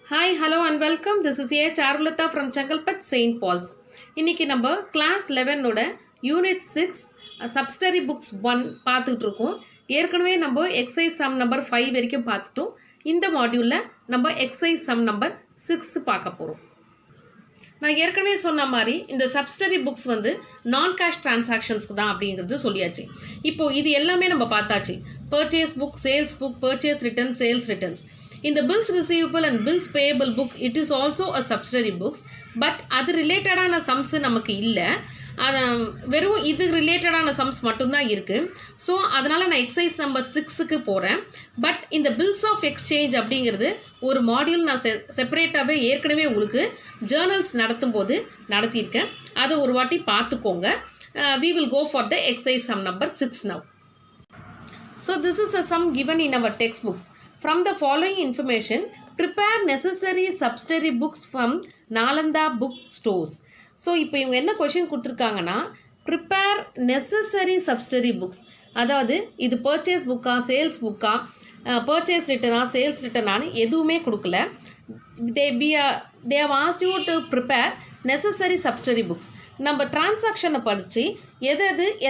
Hi, hello and welcome. This is A. Charulata from Changalpat St. Paul's. இன்னைக்கு நம்ம class 11 ஓட unit 6 சப்ஸ்டரி books 1 பார்த்துட்டு இருக்கோம். ஏற்கனவே நம்ம எக்ஸசைஸ் சம் நம்பர் 5 வரைக்கும் பார்த்துட்டோம். இந்த மாடியூலில் நம்ம எக்ஸசைஸ் சம் நம்பர் 6 பார்க்க போகிறோம். நான் ஏற்கனவே சொன்ன மாதிரி இந்த சப்ஸ்டரி புக்ஸ் வந்து நான் கேஷ் டிரான்சாக்ஷன்ஸ்க்கு தான் அப்படிங்கிறது சொல்லியாச்சு. இப்போது இது எல்லாமே நம்ம பார்த்தாச்சு. Purchase book, sales book, purchase return, sales returns. இந்த bills receivable and bills payable book it is also a subsidiary books. But அது ரிலேட்டடான சம்ஸு நமக்கு இல்லை. வெறும் இது ரிலேட்டடான சம்ஸ் மட்டும்தான் இருக்குது. ஸோ அதனால் நான் எக்ஸசைஸ் நம்பர் 6க்கு போகிறேன். பட் இந்த பில்ஸ் ஆஃப் எக்ஸ்சேஞ்ச் அப்படிங்கிறது ஒரு மாடியூல் நான் செப்பரேட்டாகவே ஏற்கனவே உங்களுக்கு ஜேர்னல்ஸ் நடத்தும் போது நடத்தியிருக்கேன். அதை ஒரு வாட்டி பார்த்துக்கோங்க. We will go for the exercise sum number 6 now. So this is a sum given in our textbooks. From the following information, prepare necessary subsidiary books from Nalanda book stores. So இப்போ இவங்க என்ன question கொடுத்துருக்காங்கன்னா, prepare necessary subsidiary books, அதாவது இது purchase புக்கா, sales புக்கா, purchase ரிட்டனா, sales ரிட்டனானு எதுவுமே கொடுக்கல. They have asked you to prepare necessary subsidiary books. நம்ம டிரான்சாக்ஷனை படித்து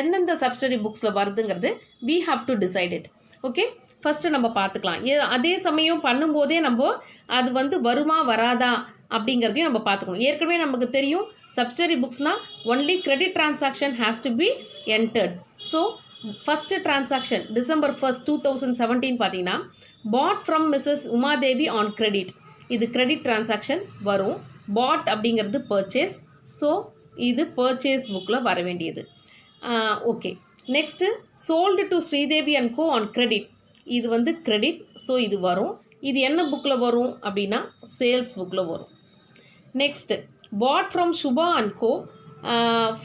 எந்தெந்த சப்சிடரி புக்ஸில் வருதுங்கிறது we have to decide it. Okay, first நம்ம பார்த்துக்கலாம். அதே சமயம் பண்ணும்போதே நம்ம அது வந்து வருமா வராதா அப்படிங்கிறதையும் நம்ம பார்த்துக்கணும். ஏற்கனவே நமக்கு தெரியும் சப்சிடரி புக்ஸ்னால் only credit transaction has to be entered. So first transaction December 1st 2017 பார்த்தீங்கன்னா bought from Mrs Umadevi on credit. இது கிரெடிட் டிரான்சாக்ஷன் வரும். பாட் அப்படிங்கிறது பர்ச்சேஸ். ஸோ இது பர்ச்சேஸ் புக்கில் வர வேண்டியது. Okay, next sold to Sridevi and co on credit. இது வந்து கிரெடிட். ஸோ இது வரும். இது என்ன புக்கில் வரும் அப்படின்னா சேல்ஸ் புக்கில் வரும். Next bought from Subha and co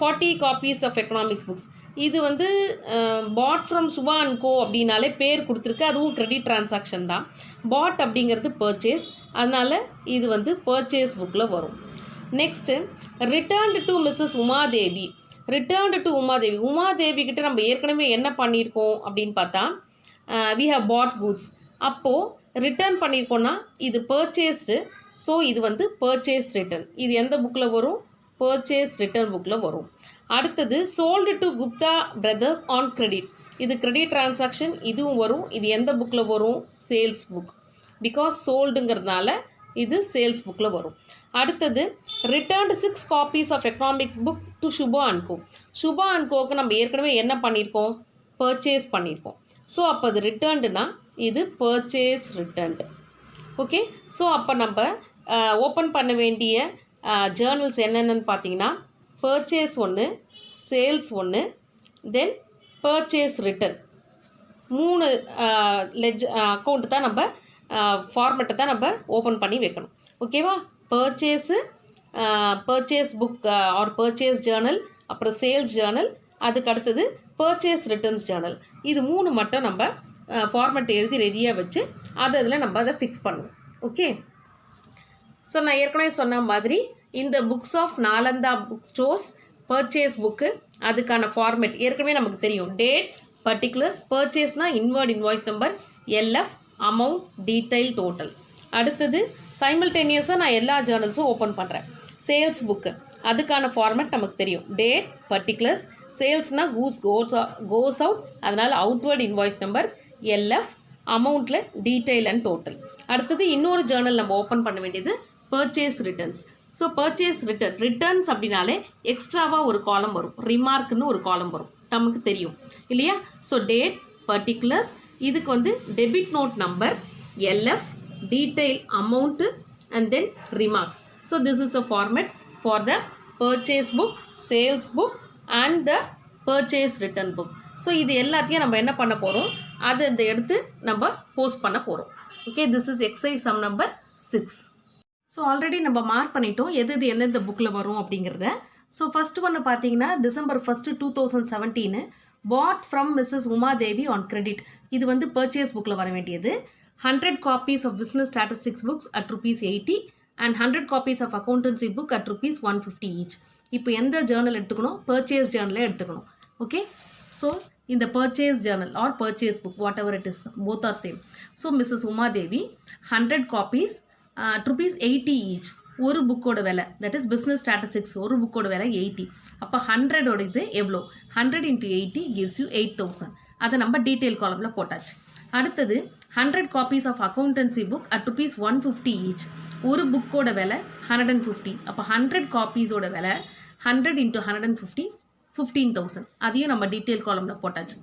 40 copies of economics books. இது வந்து bought from Subha and co அப்படின்னாலே பேர் கொடுத்துருக்கு. அதுவும் கிரெடிட் டிரான்சாக்ஷன் தான். பாட் அப்படிங்கிறது பர்ச்சேஸ், அதனால் இது வந்து பர்ச்சேஸ் புக்கில் வரும். Next returned to Mrs Umadevi. Returned to Umadevi, Umadevi கிட்ட நம்ம ஏற்கனவே என்ன பண்ணியிருக்கோம் அப்படின்னு பார்த்தா we have bought goods. அப்போது ரிட்டர்ன் பண்ணியிருக்கோன்னா இது பர்ச்சேஸ்டு. ஸோ இது வந்து பர்ச்சேஸ் ரிட்டர்ன். இது எந்த புக்கில் வரும்? பர்ச்சேஸ் ரிட்டர்ன் புக்கில் வரும். அடுத்தது sold to Gupta brothers on credit. இது கிரெடிட் டிரான்சாக்ஷன், இதுவும் வரும். இது எந்த புக்கில் வரும்? Sales book. பிகாஸ் சோல்டுங்கிறதுனால இது சேல்ஸ் புக்கில் வரும். அடுத்தது returned 6 copies of economic book to Subha and co. Subha and கோக்கு நம்ம ஏற்கனவே என்ன பண்ணியிருக்கோம்? பர்ச்சேஸ் பண்ணியிருக்கோம். ஸோ அப்போ அது ரிட்டர்ன்டுனா இது பர்ச்சேஸ் ரிட்டர்ன்டு. ஓகே, ஸோ அப்போ நம்ம ஓப்பன் பண்ண வேண்டிய ஜேர்னல்ஸ் என்னென்னு பார்த்தீங்கன்னா பர்ச்சேஸ் ஒன்று, சேல்ஸ் ஒன்று, தென் பர்ச்சேஸ் ரிட்டர்ன். 3 அக்கௌண்ட்டு தான் நம்ம ஃபார்மெட்டை தான் நம்ம ஓப்பன் பண்ணி வைக்கணும். ஓகேவா? Purchase book R purchase Journal, அப்புறம் சேல்ஸ் ஜேர்னல், அதுக்கு அடுத்தது பர்ச்சேஸ் ரிட்டர்ன்ஸ் ஜேர்னல். இது 3 மட்டும் நம்ம ஃபார்மெட் எழுதி ரெடியாக வச்சு அதில் நம்ம அதை ஃபிக்ஸ் பண்ணுவோம். ஓகே, ஸோ நான் ஏற்கனவே சொன்ன மாதிரி இந்த books of Nalanda book stores purchase book, அதுக்கான ஃபார்மெட் ஏற்கனவே நமக்கு தெரியும். டேட், பர்டிகுலர்ஸ், பர்ச்சேஸ்னால் inward invoice number, LF, amount, detail, total. அடுத்தது சைமல்டேனியஸாக நான் எல்லா ஜேர்னல்ஸும் ஓப்பன் பண்ணுறேன். சேல்ஸ் புக்கு, அதுக்கான ஃபார்மெட் நமக்கு தெரியும். டேட், பர்டிகுலர்ஸ், சேல்ஸ்னால் கோஸ் அவுட், அதனால் அவுட்வர்ட் இன்வாய்ஸ் நம்பர், எல்எஃப், அமௌண்ட்டில் டீட்டெயில் அண்ட் டோட்டல். அடுத்தது இன்னொரு ஜேர்னல் நம்ம ஓப்பன் பண்ண வேண்டியது purchase returns. So purchase returns அப்படின்னாலே எக்ஸ்ட்ராவாக ஒரு காலம் வரும், ரிமார்க்னு ஒரு காலம் வரும், நமக்கு தெரியும் இல்லையா? ஸோ டேட், பர்டிகுலர்ஸ், இதுக்கு வந்து debit note number, LF, detail, amount and then remarks. So this is a format for the purchase book, sales book and the purchase return book. So இது எல்லாத்தையும் நம்ம என்ன பண்ண போகிறோம்? அதை எடுத்து நம்ம போஸ்ட் பண்ண போகிறோம். Okay, this is exercise sum number 6. So already நம்ம மார்க் பண்ணிட்டோம் எது எந்தெந்த புக்கில் வரும் அப்படிங்கிறத. ஸோ ஃபஸ்ட்டு ஒன்று பார்த்தீங்கன்னா December 1st 2017 bought from Mrs Umadevi on credit. இது வந்து பர்ச்சேஸ் புக்கில் வர வேண்டியது. 100 copies of business statistics books at ₹80 and 100 copies of accountancy book at ₹150 each. இப்போ எந்த ஜேர்னல் எடுத்துக்கணும்? பர்ச்சேஸ் ஜேர்னலே எடுத்துக்கணும். ஓகே, ஸோ இந்த purchase journal or purchase book, whatever it is, both are same. So Mrs. Uma Devi, 100 copies rupees 80 each. ஒரு புக்கோட விலை, that is business statistics, ஒரு புக்கோட விலை 80. அப்போ 100 ஓட இது எவ்வளோ? 100 into 80 gives you 8000. அதை நம்ம டீட்டெயில் காலமில் போட்டாச்சு. அடுத்தது 100 copies of accountancy book at rupees 150 each. ஒரு புக்கோட விலை 150. அப்போ 100 copiesோட விலை 100 into 150 15,000. அதையும் நம்ம டீட்டெயில் காலமில் போட்டாச்சு.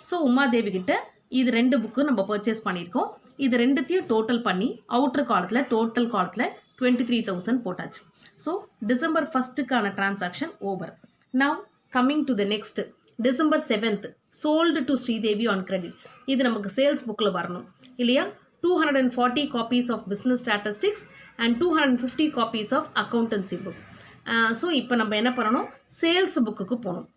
ஸோ உமாதேவி கிட்ட இது 2 புக்கு நம்ம பர்ச்சேஸ் பண்ணியிருக்கோம். இது ரெண்டுத்தையும் டோட்டல் பண்ணி அவுட்டர் காலத்தில் டோட்டல் காலத்தில் 23,000 போட்டாச்சு. ஸோ டிசம்பர் 1க்கான transaction over. Now coming to the next December 7th sold to Sridevi on credit. இது நமக்கு சேல்ஸ் புக்கில் வரணும் இல்லையா? 240 copies of business statistics and 250 copies of accountancy book. So இப்போ நம்ம என்ன பண்ணணும்? சேல்ஸ் புக்குக்கு போகணும்.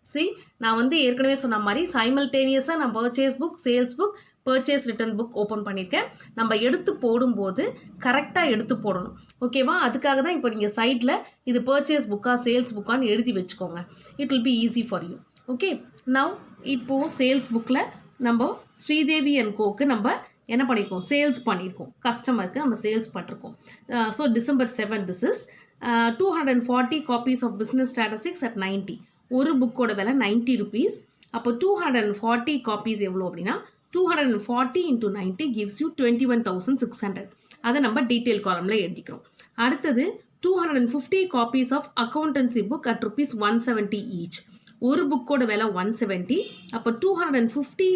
நான் வந்து ஏற்கனவே சொன்ன மாதிரி சைமல்டேனியஸாக நான் purchase book, sales book, purchase return book open பண்ணியிருக்கேன். நம்ம எடுத்து போடும்போது கரெக்டாக எடுத்து போடணும். ஓகேவா? அதுக்காக தான் இப்போ நீங்கள் சைட்டில் இது பர்ச்சேஸ் புக்கா சேல்ஸ் புக்கான்னு எழுதி வச்சுக்கோங்க. It will be easy for you. Okay, now இப்போது சேல்ஸ் புக்கில் நம்ம ஸ்ரீதேவி அண்ட் கோக்கு நம்ம என்ன பண்ணியிருக்கோம்? சேல்ஸ் பண்ணியிருக்கோம். கஸ்டமருக்கு நம்ம சேல்ஸ் பண்ணிருக்கோம். So December 7 this is 240 copies of business statistics at 90. ஒரு புக்கோட விலை 90 rupees. அப்போ 240 copies எவ்வளோ அப்படின்னா 240 into 90 gives you 21,600. அதை நம்ம டீட்டெயில் காலமில் எழுதிக்கிறோம். அடுத்தது 250 copies of accountancy book at rupees 170 each. ஒரு புக்கோட விலை 170. அப்போ 250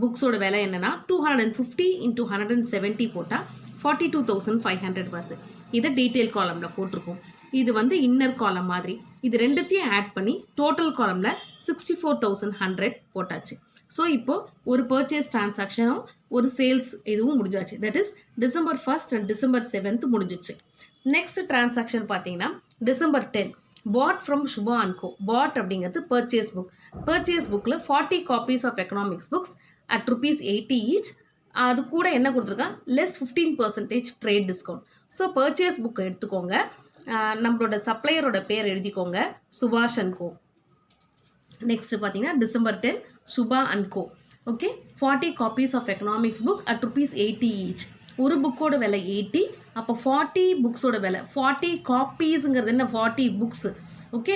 புக்ஸோட விலை என்னன்னா 250 into 170 போட்டால் 42,500 வருது. இதை டீட்டெயில் காலமில் போட்டிருக்கோம். இது வந்து இன்னர் காலம் மாதிரி. இது ரெண்டுத்தையும் ஆட் பண்ணி டோட்டல் காலமில் 64,100 போட்டாச்சு. ஸோ இப்போது ஒரு பர்ச்சேஸ் டிரான்சாக்ஷனும் ஒரு சேல்ஸ் இதுவும் முடிஞ்சாச்சு. That is December 1st and December 7th முடிஞ்சிச்சு. நெக்ஸ்ட் டிரான்சாக்ஷன் பார்த்தீங்கன்னா December 10 bought from Subha and co. Bought அப்படிங்கிறது பர்ச்சேஸ் புக். பர்ச்சேஸ் புக்கில் 40 copies of economics books at rupees 80 each. அது கூட என்ன கொடுத்துருக்கான்? Less 15% trade discount. So purchase புக்கை எடுத்துக்கோங்க. நம்மளோட சப்ளையரோட பேர் எழுதிக்கோங்க, சுபாஷ் அண்ட் கோ. நெக்ஸ்ட் பார்த்தீங்கன்னா December 10 Subha and co. Okay, 40 copies of economics book at rupees 80 each. ஒரு புக்கோட விலை 80. அப்போ 40 புக்ஸோட விலை 40 copiesங்கிறது என்ன? 40 books. Okay,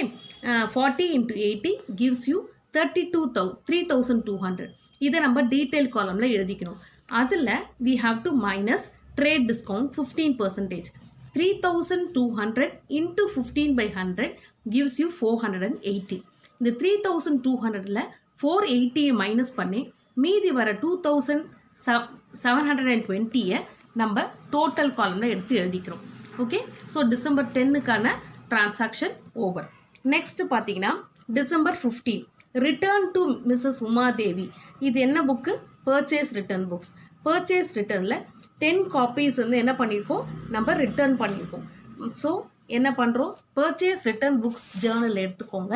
40 into 80 gives you 3,200. இதை நம்ம டீட்டெயில் காலமில் எழுதிக்கணும். அதில் we have to minus trade discount 15%. 3,200 into 15/100 gives you 480. இந்த 3,200ல் 480 மைனஸ் பண்ணி மீதி வர 2,720 நம்ம டோட்டல் காலமில் எடுத்து எழுதிக்கிறோம். ஓகே, ஸோ டிசம்பர் 10க்கான டிரான்சாக்ஷன் ஓவர். நெக்ஸ்ட் பார்த்தீங்கன்னா December 15 return to Mrs Umadevi. இது என்ன book? Purchase return books. Purchase ரிட்டர்னில் 10 copies வந்து என்ன பண்ணியிருக்கோம்? நம்ம ரிட்டர்ன் பண்ணியிருக்கோம். ஸோ என்ன பண்ணுறோம்? பர்ச்சேஸ் ரிட்டர்ன் புக்ஸ் ஜேர்னல் எடுத்துக்கோங்க.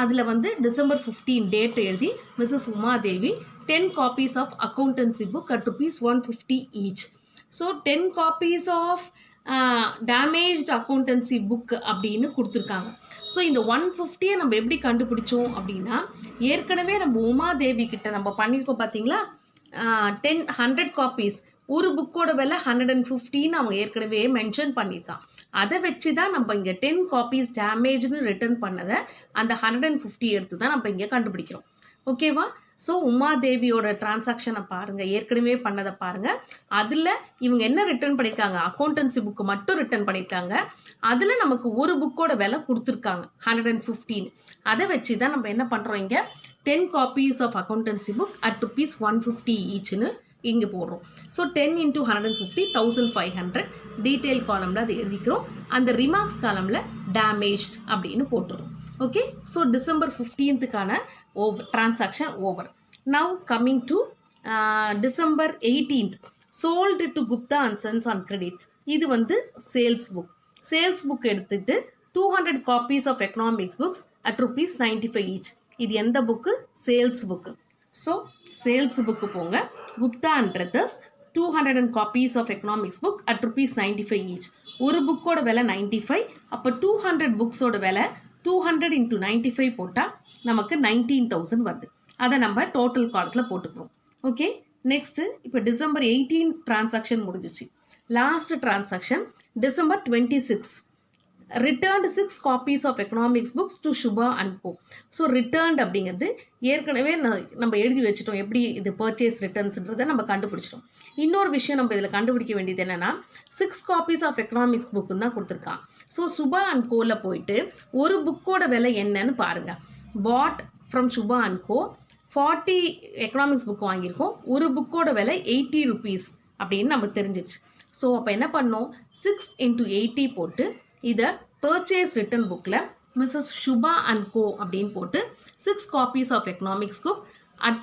அதில் வந்து டிசம்பர் 15 டேட் எழுதி Mrs Umadevi 10 copies of accountancy book at rupees 150 each. So 10 copies of damaged accountancy book அப்படின்னு கொடுத்துருக்காங்க. ஸோ இந்த 150 நம்ம எப்படி கண்டுபிடிச்சோம் அப்படின்னா, ஏற்கனவே நம்ம உமாதேவி கிட்ட நம்ம பண்ணியிருக்கோம் பார்த்தீங்களா? 100 copies. ஒரு புக்கோட விலை 150ன்னு அவங்க ஏற்கனவே மென்ஷன் பண்ணியிருக்கான். அதை வச்சு தான் நம்ம இங்கே 10 copies டேமேஜ்னு ரிட்டர்ன் பண்ணதை அந்த 150 எடுத்து தான் நம்ம இங்கே கண்டுபிடிக்கிறோம். ஓகேவா? ஸோ உமாதேவியோட டிரான்சாக்ஷனை பாருங்கள், ஏற்கனவே பண்ணதை பாருங்கள். அதில் இவங்க என்ன ரிட்டர்ன் பண்ணியிருக்காங்க? அக்கௌண்டன்சி புக்கு மட்டும் ரிட்டர்ன் பண்ணியிருக்காங்க. அதில் நமக்கு ஒரு புக்கோட விலை கொடுத்துருக்காங்க 115. அதை வச்சு தான் நம்ம என்ன பண்ணுறோம்? இங்கே 10 copies of accountancy book at rupees 150 ஈச்னு இங்கே போடுறோம். ஸோ 10 into 150 1500 டீட்டெயில் காலமில் அது எழுதிக்கிறோம். அந்த ரிமார்க்ஸ் காலமில் டேமேஜ்ட் அப்படின்னு போட்டுரும். ஓகே, ஸோ டிசம்பர் 15க்கான transaction over. Now coming to December 18 sold to Gupta and sons on credit. இது வந்து சேல்ஸ் புக். சேல்ஸ் புக் எடுத்துகிட்டு 200 copies of economics books at rupees 95 each. இது எந்த புக்கு? Sales book. So sales book போங்க. Gupta and brothers 200 copies of economics book at rupees 95 each. ஒரு புக்கோட விலை 95. அப்போ 200 புக்ஸோட விலை 200 into 95 போட்டால் நமக்கு 19,000 வருது. அதை நம்ம டோட்டல் காலத்தில் போட்டுக்கிறோம். ஓகே, நெக்ஸ்ட்டு இப்போ டிசம்பர் 18 டிரான்சாக்ஷன் முடிஞ்சிச்சு. Last transaction December 26 returned 6 copies of economics books to Shubha and Co. So returned அப்படிங்கிறது ஏற்கனவே நம்ம எழுதி வச்சுட்டோம், எப்படி இது பர்ச்சேஸ் ரிட்டர்ன்ஸ்ன்றதை நம்ம கண்டுபிடிச்சிட்டோம். இன்னொரு விஷயம் நம்ம இதில் கண்டுபிடிக்க வேண்டியது என்னென்னா 6 copies of economics புக்குன்னு தான் கொடுத்துருக்கான். ஸோ Shubha and Co.ல போயிட்டு ஒரு புக்கோட விலை என்னன்னு பாருங்கள். bought from Shubha and Co. 40 economics book வாங்கியிருக்கோம், ஒரு புக்கோட விலை 80 rupees அப்படின்னு நமக்கு தெரிஞ்சிச்சு. ஸோ அப்போ என்ன பண்ணோம், 6 into 80 போட்டு இதை பர்ச்சேஸ் ரிட்டன் புக்கில் மிஸ்ஸஸ் Shubha and Co. அப்படின்னு போட்டு 6 copies of economics book at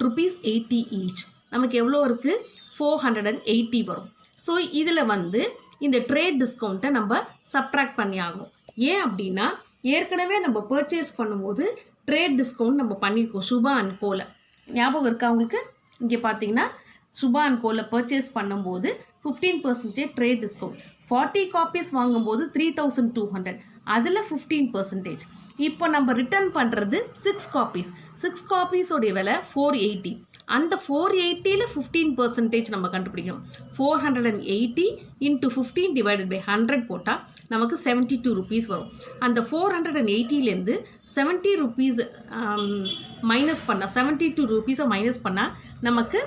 ₹80 each. நமக்கு எவ்வளோ இருக்குது, 480 வரும். ஸோ இதில் வந்து இந்த ட்ரேட் டிஸ்கவுண்ட்டை நம்ம சப்ட்ராக்ட் பண்ணி ஆகணும். ஏன் அப்படின்னா ஏற்கனவே நம்ம பர்ச்சேஸ் பண்ணும்போது ட்ரேட் டிஸ்கவுண்ட் நம்ம பண்ணியிருக்கோம் Shubha and Co.ல. ஞாபகம் இருக்கா உங்களுக்கு? இங்கே பார்த்தீங்கன்னா Shubha and Co.ல பர்ச்சேஸ் பண்ணும்போது 15% ட்ரேட் டிஸ்கவுண்ட், 40 காப்பீஸ் வாங்கும்போது 3200, அதில் 15%. இப்போ நம்ம ரிட்டர்ன் பண்ணுறது 6 காப்பீஸ், 6 காப்பீஸோடைய விலை 480. அந்த 480ல் 15% நம்ம கண்டுபிடிக்கணும். 480 into 15 divided by 100 போட்டால் நமக்கு 72 rupees வரும். அந்த 480லேருந்து 70 rupees மைனஸ் பண்ணால் 72 rupees மைனஸ் பண்ணால் நமக்கு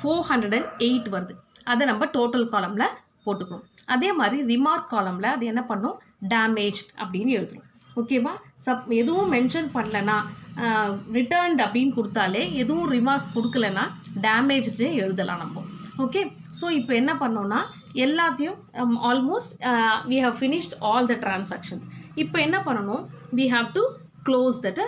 408 வருது. அதை நம்ம டோட்டல் காலமில் போட்டுக்கணும். அதே மாதிரி ரிமார்க் காலமில் அது என்ன பண்ணோம், டேமேஜ் அப்படின்னு எழுதுறோம். ஓகேவா? எதுவும் மென்ஷன் பண்ணலன்னா ரிட்டர்ன்ட் அப்படின்னு கொடுத்தாலே, எதுவும் ரிமார்க்ஸ் கொடுக்கலன்னா டேமேஜ்னு எழுதலாம் நம்ம. ஓகே, ஸோ இப்போ என்ன பண்ணோன்னா எல்லாத்தையும் almost we have finished all the transactions. இப்போ என்ன பண்ணணும், we have to close that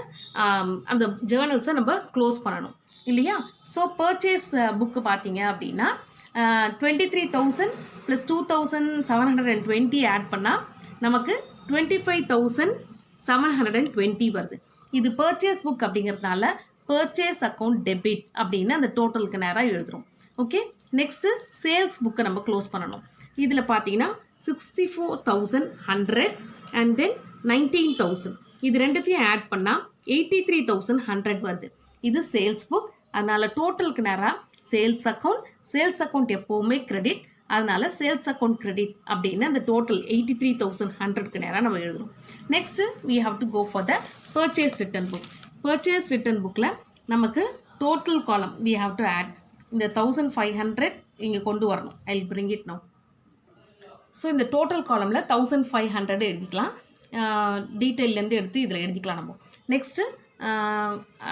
அந்த ஜேர்னல்ஸை நம்ம க்ளோஸ் பண்ணணும் இல்லையா? ஸோ பர்ச்சேஸ் புக்கு பார்த்தீங்க அப்படின்னா 23,000 + 2,720 ஆட் பண்ணால் நமக்கு 25,720 வருது. இது பர்ச்சேஸ் புக் அப்படிங்கிறதுனால பர்ச்சேஸ் அக்கௌண்ட் டெபிட் அப்படின்னு அந்த டோட்டலுக்கு நேராக எழுதுகிறோம். ஓகே, நெக்ஸ்ட்டு சேல்ஸ் புக்கை நம்ம க்ளோஸ் பண்ணணும். இதில் பார்த்தீங்கன்னா 64,100 அண்ட் தென் 19,000, இது ரெண்டுத்தையும் ஆட் பண்ணால் 83,100 வருது. இது சேல்ஸ் புக், அதனால் டோட்டலுக்கு நேராக சேல்ஸ் அக்கௌண்ட் எப்போவுமே கிரெடிட், அதனால் சேல்ஸ் அக்கௌண்ட் கிரெடிட் அப்படின்னு அந்த டோட்டல் 83,100க்கு நேராக நம்ம எழுதுகிறோம். Next we have to go for the purchase return book. purchase return bookல நமக்கு டோட்டல் காலம் we have to add இந்த 1,500 இங்கே கொண்டு வரணும். I will bring it now. So இந்த டோட்டல் காலமில் 1,500 எழுதிக்கலாம், டீட்டெயிலேருந்து எடுத்து இதில் எழுதிக்கலாம் நம்ம. நெக்ஸ்ட்டு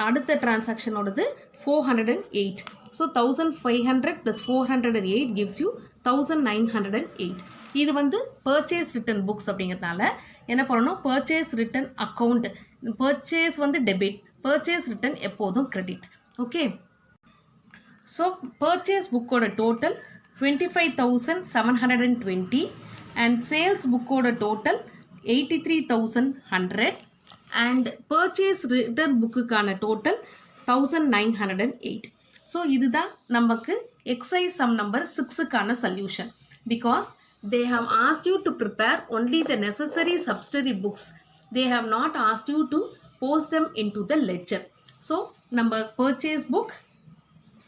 அடுத்த டிரான்சாக்ஷனோடது 408. So 1,500 + 408 gives you 1,908. இது வந்து பர்ச்சேஸ் ரிட்டன் புக்ஸ் அப்படிங்கிறதுனால என்ன பண்ணணும், பர்ச்சேஸ் ரிட்டன் அக்கௌண்ட், பர்ச்சேஸ் வந்து டெபிட், பர்ச்சேஸ் ரிட்டன் எப்போதும் கிரெடிட். ஓகே, ஸோ பர்ச்சேஸ் புக்கோட டோட்டல் 25,720 அண்ட் சேல்ஸ் புக்கோட டோட்டல் 83,100 அண்ட் பர்ச்சேஸ் ரிட்டன் புக்குக்கான டோட்டல் 1,908. ஸோ இதுதான் நமக்கு எக்ஸைஸ் சம் நம்பர் 6க்கான solution. Because they have asked you to prepare only the necessary subsidiary books. They have not asked you to post them into the ledger. So number purchase book,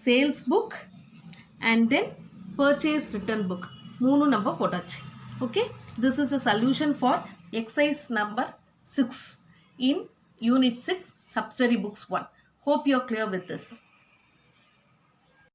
sales book and then purchase return book, மூணு நம்ம போட்டாச்சு. Okay, this is a solution for exercise number 6 in unit 6 subsidiary books 1. Hope you are clear with this.